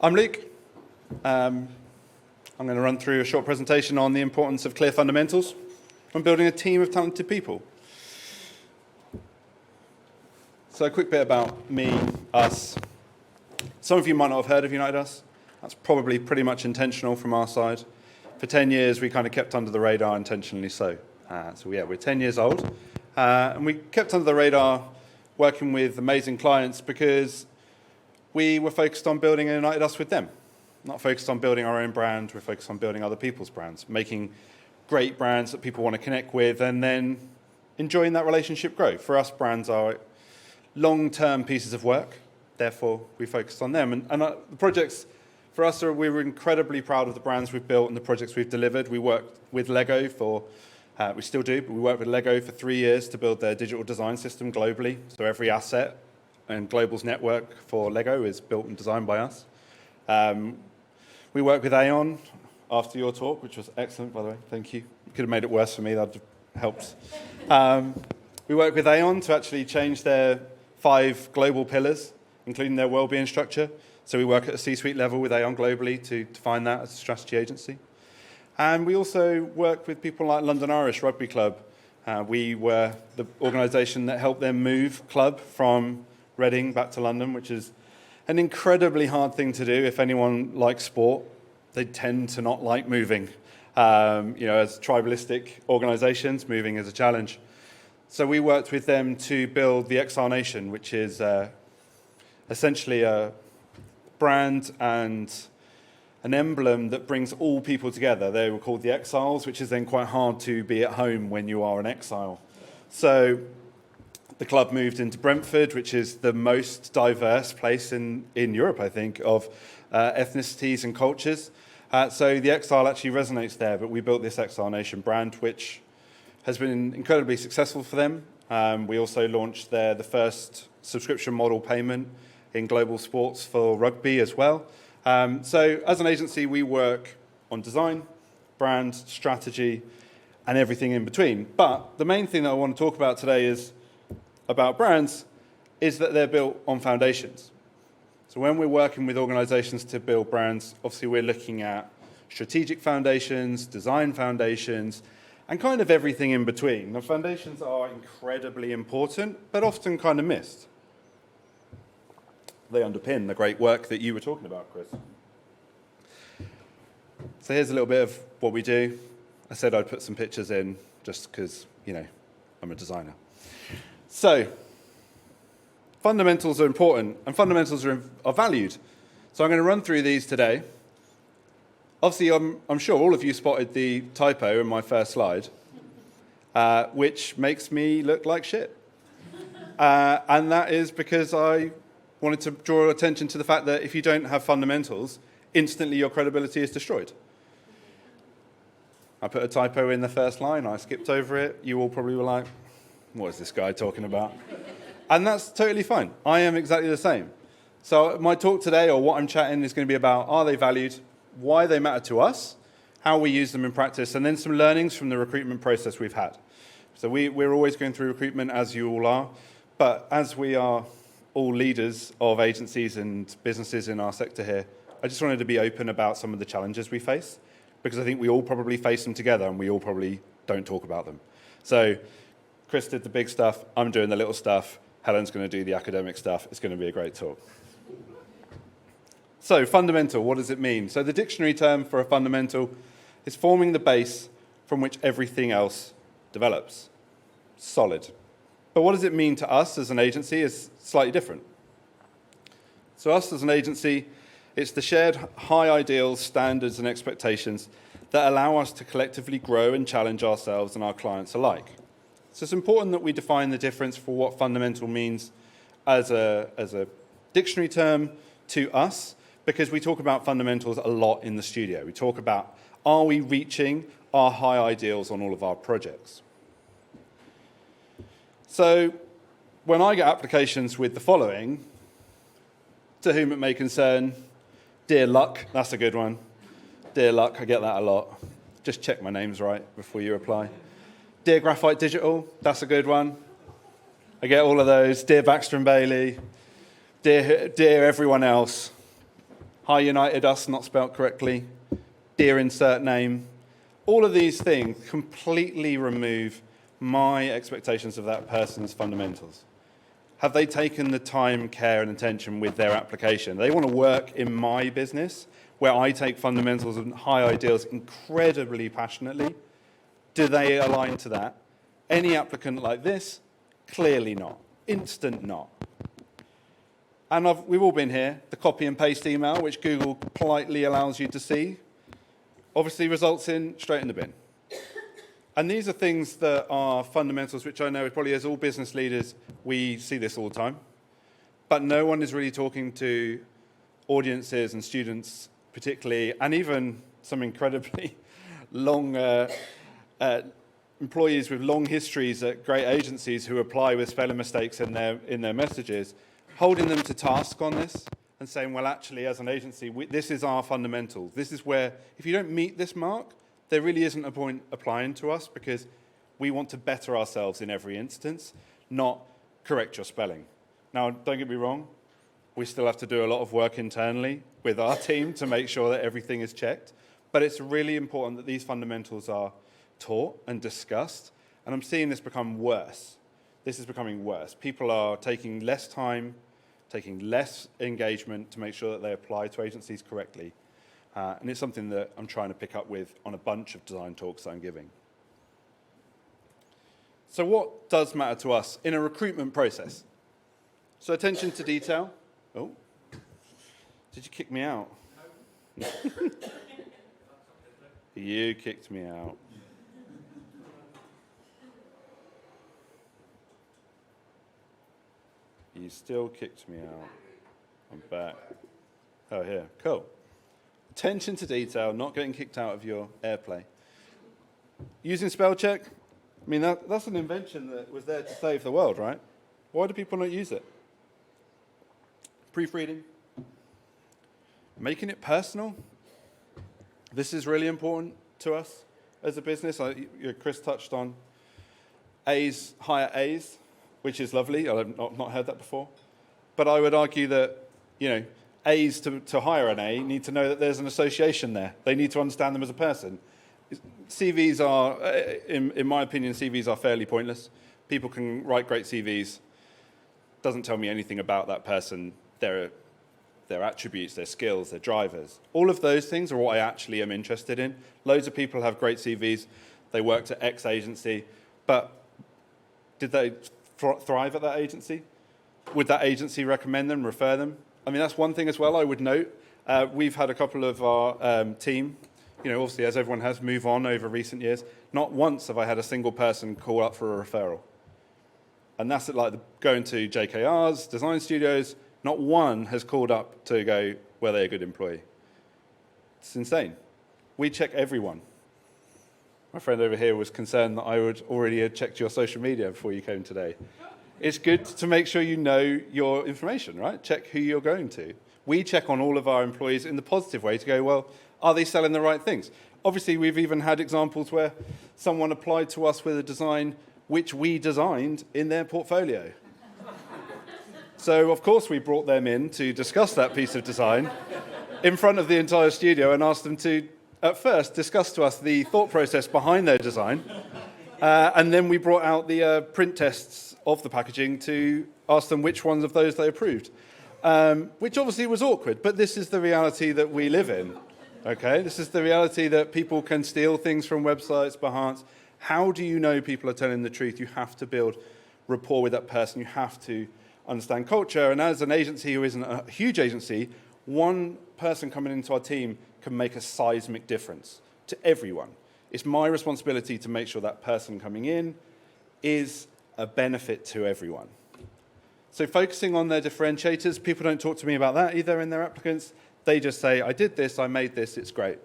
I'm Luke. I'm going to run through a short presentation on the importance of clear fundamentals when building a team of talented people. So a quick bit about me, us. Some of you might not have heard of UnitedUs. That's probably pretty much intentional from our side. For 10 years, we kind of kept under the radar, intentionally so. We're 10 years old. And we kept under the radar working with amazing clients because we were focused on building a UnitedUs with them. Not focused on building our own brand, we're focused on building other people's brands, making great brands that people want to connect with, and then enjoying that relationship grow. For us, brands are long-term pieces of work, therefore we focused on them. And the projects, for us, we were incredibly proud of the brands we've built and the projects we've delivered. We worked with Lego we still do, but we worked with Lego for 3 years to build their digital design system globally. So every asset and Global's network for Lego is built and designed by us. We worked with Aon after your talk, which was excellent, by the way. Thank you. You could have made it worse for me. That would have helped. We worked with Aon to actually change their 5 global pillars, including their wellbeing structure. So we work at a C-suite level with Aon globally to define that as a strategy agency. And we also work with people like London Irish Rugby Club. We were the organisation that helped them move club from Reading back to London, which is an incredibly hard thing to do. If anyone likes sport, they tend to not like moving. As tribalistic organisations, moving is a challenge. So we worked with them to build the XR Nation, which is essentially a brand and an emblem that brings all people together. They were called the Exiles, which is then quite hard to be at home when you are an exile. So the club moved into Brentford, which is the most diverse place in Europe, I think, of ethnicities and cultures. So the Exile actually resonates there, but we built this XR Nation brand, which has been incredibly successful for them. We also launched the first subscription model payment in global sports for rugby as well. So as an agency, we work on design, brand, strategy, and everything in between. But the main thing that I want to talk about today is about brands is that they're built on foundations. So when we're working with organizations to build brands, obviously we're looking at strategic foundations, design foundations, and kind of everything in between. The foundations are incredibly important, but often kind of missed. They underpin the great work that you were talking about, Chris. So here's a little bit of what we do. I said I'd put some pictures in just because, I'm a designer. So fundamentals are important, and fundamentals are valued. So I'm going to run through these today. Obviously, I'm sure all of you spotted the typo in my first slide, which makes me look like shit. And that is because I wanted to draw attention to the fact that if you don't have fundamentals, instantly your credibility is destroyed. I put a typo in the first line, I skipped over it. You all probably were like, what is this guy talking about? And that's totally fine. I am exactly the same. So my talk today, or what I'm chatting, is going to be about, are they valued, why they matter to us, how we use them in practice, and then some learnings from the recruitment process we've had. So we're always going through recruitment, as you all are, but as we are all leaders of agencies and businesses in our sector here, I just wanted to be open about some of the challenges we face, because I think we all probably face them together and we all probably don't talk about them. So Chris did the big stuff, I'm doing the little stuff, Helen's going to do the academic stuff. It's going to be a great talk. So fundamental, what does it mean? So the dictionary term for a fundamental is forming the base from which everything else develops. Solid. But what does it mean to us as an agency is slightly different. So us as an agency, it's the shared high ideals, standards, and expectations that allow us to collectively grow and challenge ourselves and our clients alike. So it's important that we define the difference for what fundamental means as a dictionary term to us, because we talk about fundamentals a lot in the studio. We talk about, are we reaching our high ideals on all of our projects? So when I get applications with the following, to whom it may concern, dear Luck, that's a good one. Dear Luck, I get that a lot. Just check my name's right before you apply. Dear Graphite Digital, that's a good one. I get all of those. Dear Baxter and Bailey, dear everyone else. Hi UnitedUs, not spelt correctly. Dear insert name. All of these things completely remove my expectations of that person's fundamentals. Have they taken the time, care, and attention with their application? They want to work in my business, where I take fundamentals and high ideals incredibly passionately. Do they align to that? Any applicant like this? Clearly not. Instant not. And we've all been here. The copy and paste email, which Google politely allows you to see, obviously results in straight in the bin. And these are things that are fundamentals, which I know probably as all business leaders, we see this all the time. But no one is really talking to audiences and students particularly, and even some incredibly long employees with long histories at great agencies who apply with spelling mistakes in their messages, holding them to task on this and saying, well, actually, as an agency, this is our fundamentals. This is where, if you don't meet this mark, there really isn't a point applying to us, because we want to better ourselves in every instance, not correct your spelling. Now, don't get me wrong, we still have to do a lot of work internally with our team to make sure that everything is checked, but it's really important that these fundamentals are taught and discussed, and I'm seeing this become worse. This is becoming worse. People are taking less time, taking less engagement to make sure that they apply to agencies correctly. And it's something that I'm trying to pick up with on a bunch of design talks that I'm giving. So what does matter to us in a recruitment process? So attention to detail. Oh, did you kick me out? You kicked me out. You still kicked me out. I'm back. Oh, here. Cool. Attention to detail, not getting kicked out of your AirPlay. Using spell check, I mean, that's an invention that was there to save the world, right? Why do people not use it? Proofreading. Making it personal. This is really important to us as a business. Chris touched on A's, higher A's, which is lovely. I've not heard that before. But I would argue that, A's to hire an A need to know that there's an association there. They need to understand them as a person. CVs are, in my opinion, CVs are fairly pointless. People can write great CVs. Doesn't tell me anything about that person, their attributes, their skills, their drivers. All of those things are what I actually am interested in. Loads of people have great CVs. They worked at X agency, but did they thrive at that agency? Would that agency recommend them, refer them? I mean, that's one thing as well I would note. We've had a couple of our team, obviously as everyone has, move on over recent years. Not once have I had a single person call up for a referral. And that's like going to JKR's, design studios, not one has called up to go, were they a good employee? It's insane. We check everyone. My friend over here was concerned that I would already have checked your social media before you came today. It's good to make sure you know your information, right? Check who you're going to. We check on all of our employees in the positive way to go, well, are they selling the right things? Obviously, we've even had examples where someone applied to us with a design which we designed in their portfolio. So, of course, we brought them in to discuss that piece of design in front of the entire studio and asked them to, at first, discuss to us the thought process behind their design. And then we brought out the print tests of the packaging to ask them which ones of those they approved, which obviously was awkward, but this is the reality that we live in, okay? This is the reality that people can steal things from websites, Behance. How do you know people are telling the truth? You have to build rapport with that person. You have to understand culture, and as an agency who isn't a huge agency, one person coming into our team can make a seismic difference to everyone. It's my responsibility to make sure that person coming in is a benefit to everyone. So focusing on their differentiators, people don't talk to me about that either in their applicants. They just say, I did this, I made this, it's great.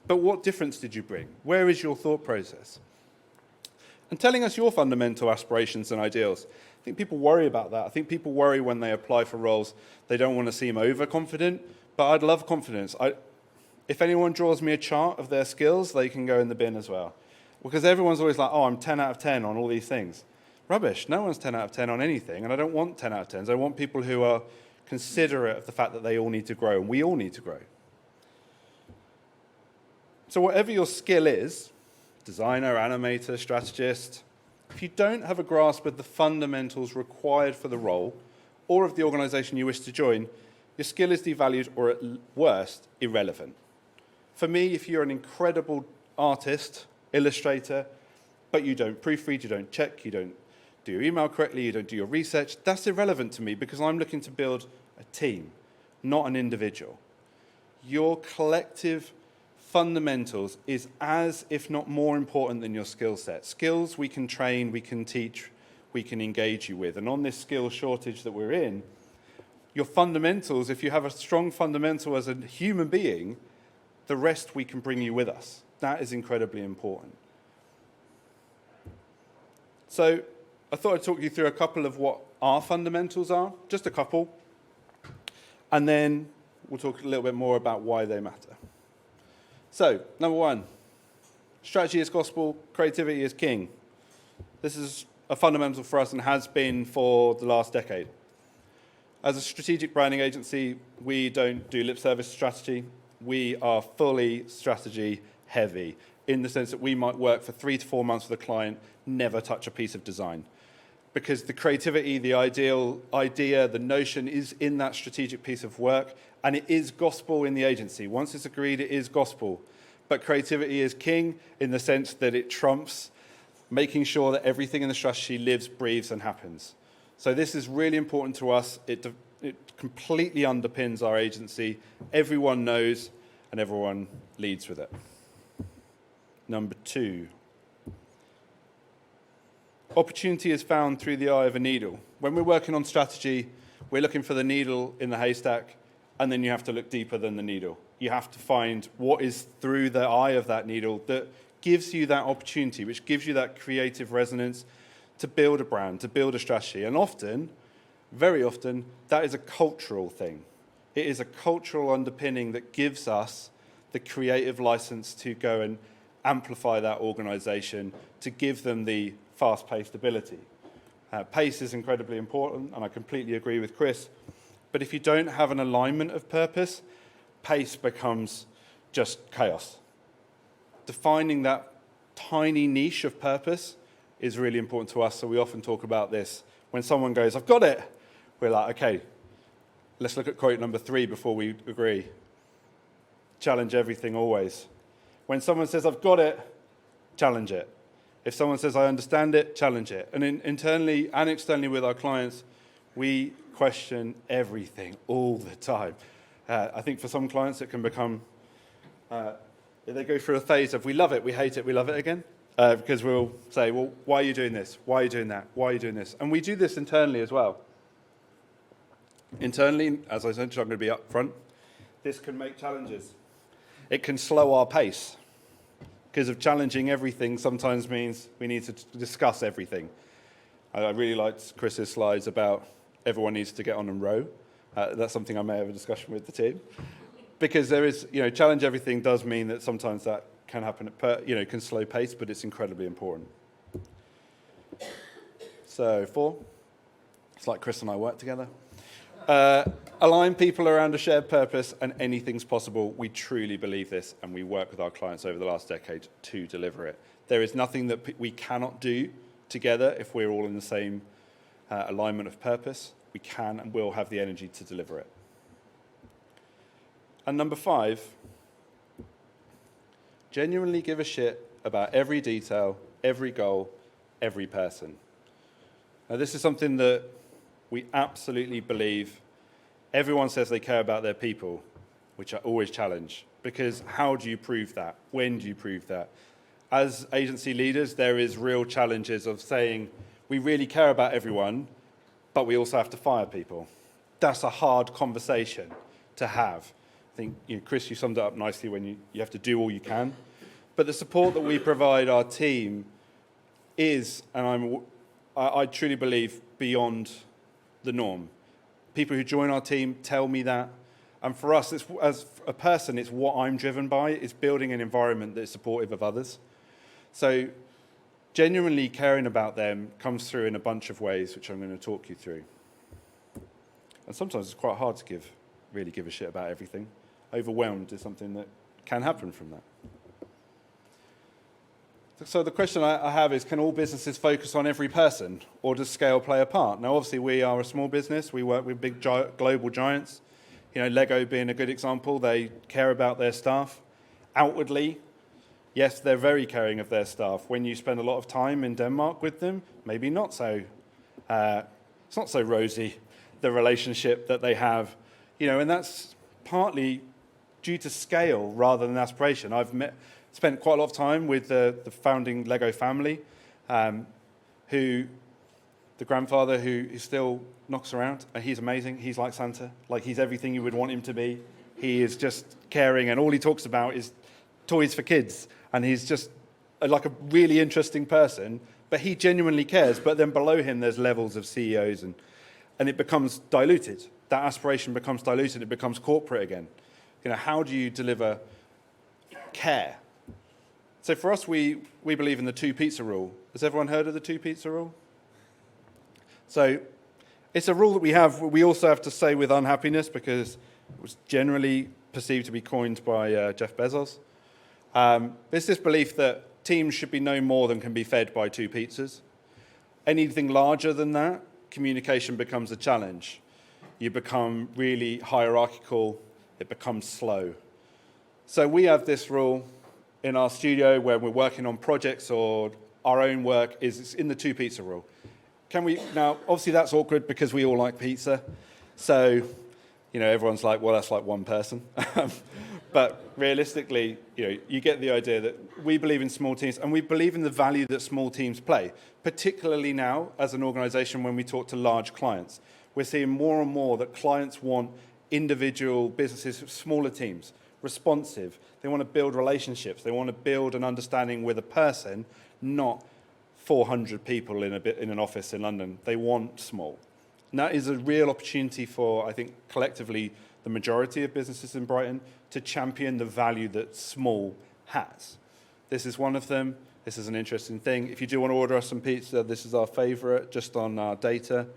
But what difference did you bring? Where is your thought process? And telling us your fundamental aspirations and ideals. I think people worry about that. I think people worry when they apply for roles. They don't want to seem overconfident, but I'd love confidence. If anyone draws me a chart of their skills, they can go in the bin as well. Because everyone's always like, oh, I'm 10 out of 10 on all these things. Rubbish. No one's 10 out of 10 on anything, and I don't want 10 out of 10s. I want people who are considerate of the fact that they all need to grow, and we all need to grow. So whatever your skill is, designer, animator, strategist, if you don't have a grasp of the fundamentals required for the role or of the organization you wish to join, your skill is devalued or at worst, irrelevant. For me, if you're an incredible artist, illustrator, but you don't proofread, you don't check, you don't do your email correctly, you don't do your research, that's irrelevant to me because I'm looking to build a team, not an individual. Your collective fundamentals is as, if not more important than your skill set. Skills we can train, we can teach, we can engage you with. And on this skill shortage that we're in, your fundamentals, if you have a strong fundamental as a human being, the rest we can bring you with us. That is incredibly important. So I thought I'd talk you through a couple of what our fundamentals are, just a couple, and then we'll talk a little bit more about why they matter. So, number one, strategy is gospel, creativity is king. This is a fundamental for us and has been for the last decade. As a strategic branding agency, we don't do lip service strategy. We are fully strategy heavy in the sense that we might work for 3 to 4 months with a client, never touch a piece of design. Because the creativity, the idea, the notion is in that strategic piece of work, and it is gospel in the agency. Once it's agreed, it is gospel. But creativity is king in the sense that it trumps making sure that everything in the strategy lives, breathes, and happens. So this is really important to us. It completely underpins our agency. Everyone knows, and everyone leads with it. Number two. Opportunity is found through the eye of a needle. When we're working on strategy, we're looking for the needle in the haystack, and then you have to look deeper than the needle. You have to find what is through the eye of that needle that gives you that opportunity, which gives you that creative resonance to build a brand, to build a strategy. And often, very often, that is a cultural thing. It is a cultural underpinning that gives us the creative license to go and amplify that organization, to give them the fast-paced ability. Pace is incredibly important, and I completely agree with Chris. But if you don't have an alignment of purpose, pace becomes just chaos. Defining that tiny niche of purpose is really important to us, so we often talk about this. When someone goes, "I've got it," we're like, okay, let's look at quote number 3 before we agree. Challenge everything always. When someone says, "I've got it," challenge it. If someone says, "I understand it," challenge it. And internally and externally with our clients, we question everything all the time. I think for some clients it can become, they go through a phase of we love it, we hate it, we love it again. Because we'll say, well, why are you doing this? Why are you doing that? Why are you doing this? And we do this internally as well. Internally, as I said, I'm going to be up front, this can make challenges. It can slow our pace. Because of challenging everything sometimes means we need to discuss everything. I really liked Chris's slides about everyone needs to get on and row. That's something I may have a discussion with the team. Because there is, challenge everything does mean that sometimes that can happen, can slow pace, but it's incredibly important. So 4, it's like Chris and I work together. Align people around a shared purpose and anything's possible. We truly believe this, and we work with our clients over the last decade to deliver it. There is nothing that we cannot do together if we're all in the same alignment of purpose. We can and will have the energy to deliver it. And number 5, genuinely give a shit about every detail, every goal, every person. Now, this is something that we absolutely believe. Everyone says they care about their people, which I always challenge, because how do you prove that? When do you prove that? As agency leaders, there is real challenges of saying we really care about everyone, but we also have to fire people. That's a hard conversation to have. I think, Chris, you summed it up nicely when you have to do all you can. But the support that we provide our team is, and I truly believe, beyond the norm. People who join our team tell me that. And for us, as a person, it's what I'm driven by. It's building an environment that is supportive of others. So genuinely caring about them comes through in a bunch of ways, which I'm going to talk you through. And sometimes it's quite hard to really give a shit about everything. Overwhelmed is something that can happen from that. So the question I have is, can all businesses focus on every person, or does scale play a part? Now, obviously, we are a small business. We work with big global giants. Lego being a good example. They care about their staff. Outwardly, yes, they're very caring of their staff. When you spend a lot of time in Denmark with them, maybe not so. It's not so rosy, the relationship that they have. And that's partly due to scale rather than aspiration. I've spent quite a lot of time with the founding Lego family, the grandfather who still knocks around, and he's amazing. He's like Santa. Like, he's everything you would want him to be. He is just caring, and all he talks about is toys for kids, and he's just like a really interesting person, but he genuinely cares. But then below him, there's levels of CEOs, and it becomes diluted. That aspiration becomes diluted. It becomes corporate again. How do you deliver care? So for us, we believe in the 2 pizza rule. Has everyone heard of the 2 pizza rule? So it's a rule that we have. We also have to say with unhappiness, because it was generally perceived to be coined by Jeff Bezos. It's this belief that teams should be no more than can be fed by 2 pizzas. Anything larger than that, communication becomes a challenge. You become really hierarchical. It becomes slow. So we have this rule in our studio where we're working on projects or our own work is in the 2 pizza rule. Now, obviously that's awkward because we all like pizza. So, everyone's like, well, that's like one person. But realistically, you get the idea that we believe in small teams, and we believe in the value that small teams play, particularly now as an organization when we talk to large clients. We're seeing more and more that clients want individual businesses, smaller teams, responsive. They want to build relationships. They want to build an understanding with a person, not 400 people in an office in London. They want small. And that is a real opportunity for, I think, collectively, the majority of businesses in Brighton to champion the value that small has. This is one of them. This is an interesting thing. If you do want to order us some pizza, this is our favourite, just on our data.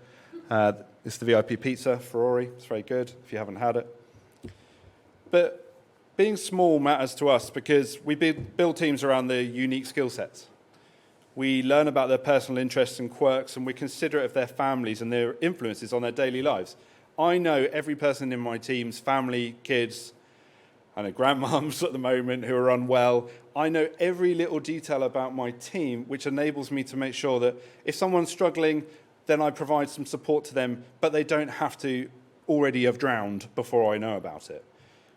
It's the VIP pizza, Ferrari. It's very good if you haven't had it. But being small matters to us because we build teams around their unique skill sets. We learn about their personal interests and quirks, and we consider it of their families and their influences on their daily lives. I know every person in my team's family, kids, I know grandmoms at the moment who are unwell. I know every little detail about my team, which enables me to make sure that if someone's struggling, then I provide some support to them, but they don't have to already have drowned before I know about it.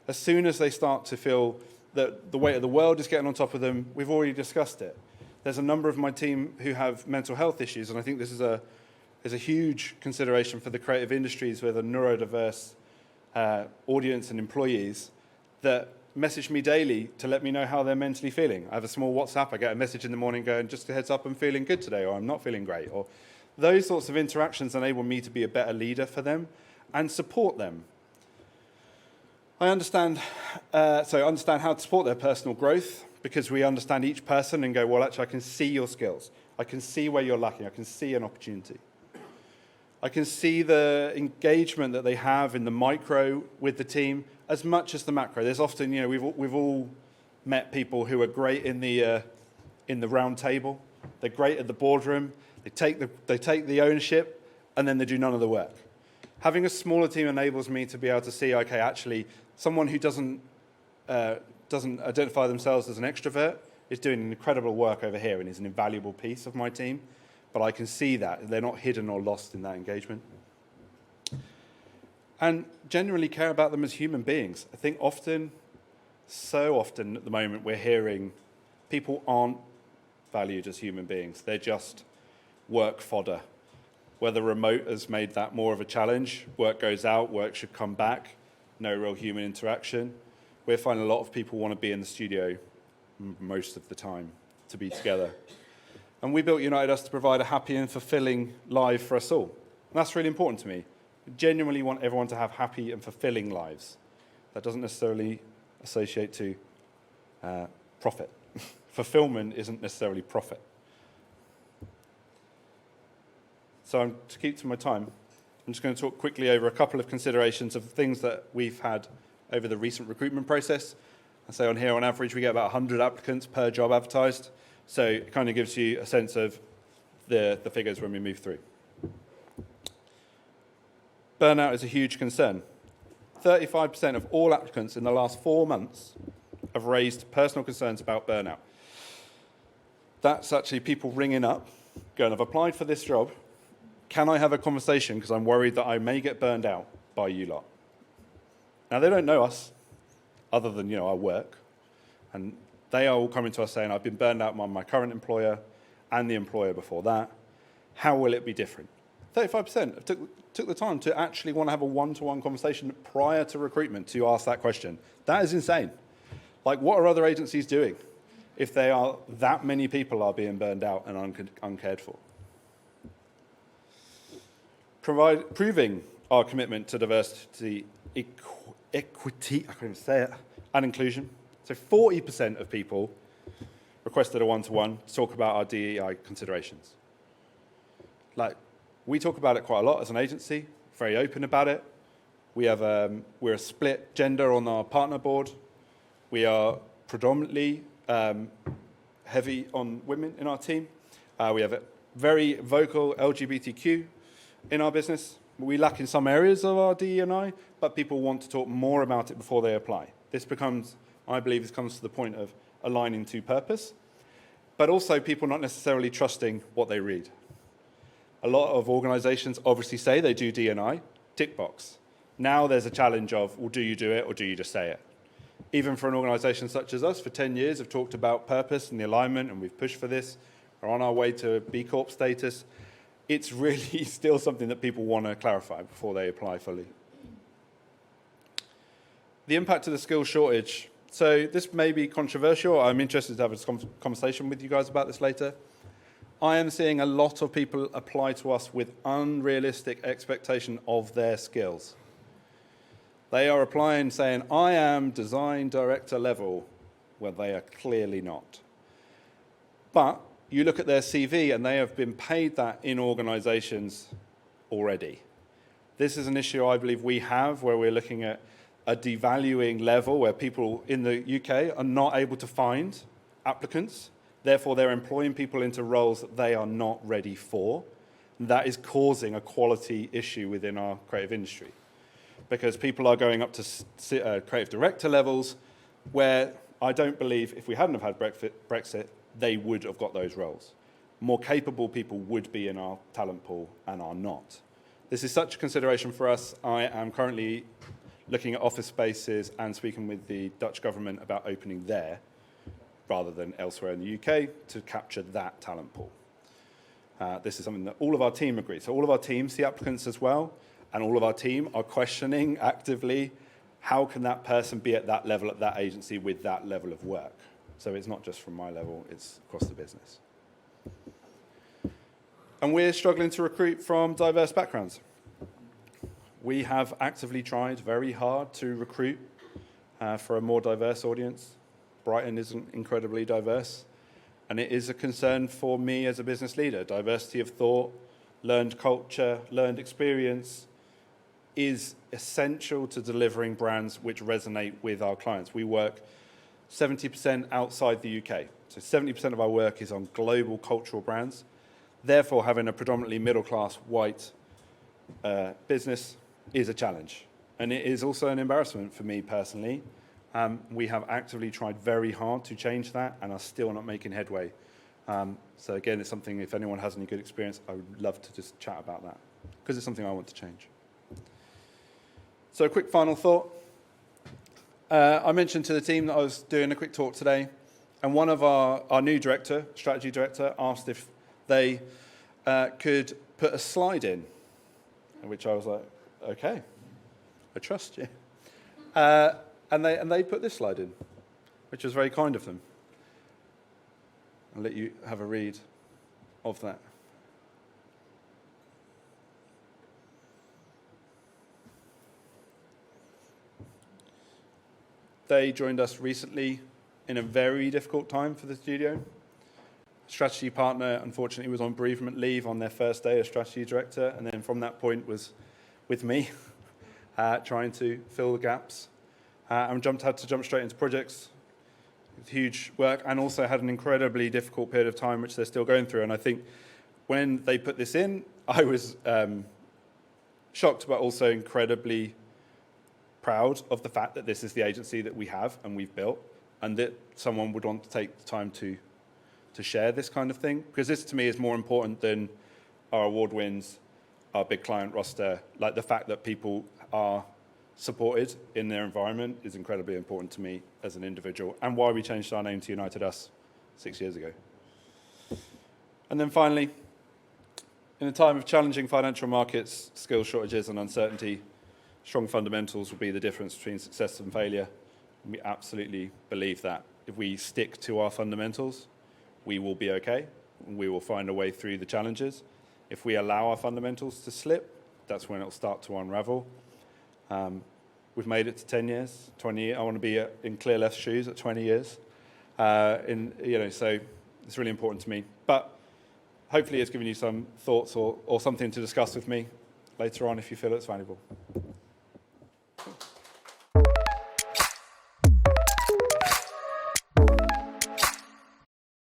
As soon as they start to feel that the weight of the world is getting on top of them, we've already discussed it. There's a number of my team who have mental health issues, and I think this is a huge consideration for the creative industries with a neurodiverse audience and employees that message me daily to let me know how they're mentally feeling. I have a small WhatsApp. I get a message in the morning going, just a heads up, I'm feeling good today, or I'm not feeling great. Or those sorts of interactions enable me to be a better leader for them and support them. I understand how to support their personal growth, because we understand each person and go, well, actually, I can see your skills. I can see where you're lacking. I can see an opportunity. I can see the engagement that they have in the micro with the team as much as the macro. There's often, we've all met people who are great in the round table. They're great at the boardroom. They take the ownership, and then they do none of the work. Having a smaller team enables me to be able to see, okay, actually, someone who doesn't identify themselves as an extrovert is doing incredible work over here and is an invaluable piece of my team, but I can see that. They're not hidden or lost in that engagement. And genuinely care about them as human beings. I think so often at the moment, we're hearing people aren't valued as human beings. They're just work fodder. Whether remote has made that more of a challenge, work goes out, work should come back, no real human interaction. We're finding a lot of people want to be in the studio most of the time to be together. And we built UnitedUs to provide a happy and fulfilling life for us all. And that's really important to me. I genuinely want everyone to have happy and fulfilling lives. That doesn't necessarily associate to profit. Fulfillment isn't necessarily profit. So to keep to my time, I'm just going to talk quickly over a couple of considerations of things that we've had over the recent recruitment process. I say on here, on average, we get about 100 applicants per job advertised. So it kind of gives you a sense of the figures when we move through. Burnout is a huge concern. 35% of all applicants in the last 4 months have raised personal concerns about burnout. That's actually people ringing up, going, I've applied for this job. Can I have a conversation because I'm worried that I may get burned out by you lot? Now, they don't know us other than, our work. And they are all coming to us saying, I've been burned out by my current employer and the employer before that. How will it be different? 35% took the time to actually want to have a one-to-one conversation prior to recruitment to ask that question. That is insane. Like, what are other agencies doing if they are that many people are being burned out and uncared for? Proving our commitment to diversity, equity, I can't even say it, and inclusion. So 40% of people requested a one-to-one to talk about our DEI considerations. Like, we talk about it quite a lot as an agency, very open about it. We're a split gender on our partner board. We are predominantly heavy on women in our team. We have a very vocal LGBTQ in our business. We lack in some areas of our DE&I, but people want to talk more about it before they apply. This becomes, I believe, this comes to the point of aligning to purpose, but also people not necessarily trusting what they read. A lot of organizations obviously say they do D&I, tick box. Now there's a challenge of, well, do you do it or do you just say it? Even for an organization such as us, for 10 years, have talked about purpose and the alignment, and we've pushed for this. We're on our way to B Corp status. It's really still something that people want to clarify before they apply fully. The impact of the skills shortage. So this may be controversial. I'm interested to have a conversation with you guys about this later. I am seeing a lot of people apply to us with unrealistic expectation of their skills. They are applying saying, I am design director level, where they are clearly not. But you look at their CV and they have been paid that in organizations already. This is an issue I believe we have where we're looking at a devaluing level where people in the UK are not able to find applicants. Therefore, they're employing people into roles that they are not ready for. That is causing a quality issue within our creative industry because people are going up to creative director levels where I don't believe if we hadn't have had Brexit, they would have got those roles. More capable people would be in our talent pool and are not. This is such a consideration for us. I am currently looking at office spaces and speaking with the Dutch government about opening there rather than elsewhere in the UK to capture that talent pool. This is something that all of our team agree. So all of our team see applicants as well, and all of our team are questioning actively, how can that person be at that level at that agency with that level of work? So it's not just from my level, it's across the business. And we're struggling to recruit from diverse backgrounds. We have actively tried very hard to recruit for a more diverse audience. Brighton isn't incredibly diverse, and it is a concern for me as a business leader. Diversity of thought, learned culture, learned experience is essential to delivering brands which resonate with our clients. We work 70% outside the UK, so 70% of our work is on global cultural brands. Therefore, having a predominantly middle-class white business is a challenge, and it is also an embarrassment for me personally. We have actively tried very hard to change that and are still not making headway. So again, it's something, if anyone has any good experience, I would love to just chat about that because it's something I want to change. So a quick final thought. I mentioned to the team that I was doing a quick talk today, and one of our new director, strategy director, asked if they could put a slide in, which I was like, okay, I trust you. And they put this slide in, which was very kind of them. I'll let you have a read of that. They joined us recently in a very difficult time for the studio. Strategy partner, unfortunately, was on bereavement leave on their first day as strategy director, and then from that point was with me, trying to fill the gaps, and had to jump straight into projects with huge work, and also had an incredibly difficult period of time, which they're still going through. And I think when they put this in, I was shocked, but also incredibly proud of the fact that this is the agency that we have and we've built, and that someone would want to take the time to share this kind of thing, because this to me is more important than our award wins, our big client roster. Like, the fact that people are supported in their environment is incredibly important to me as an individual, and why we changed our name to UnitedUs 6 years ago. And then finally, in a time of challenging financial markets, skill shortages and uncertainty, strong fundamentals will be the difference between success and failure. And we absolutely believe that. If we stick to our fundamentals, we will be okay. We will find a way through the challenges. If we allow our fundamentals to slip, that's when it'll start to unravel. We've made it to 10 years, 20 years. I want to be in Clear Left's shoes at 20 years. So it's really important to me. But hopefully it's given you some thoughts or something to discuss with me later on if you feel it's valuable.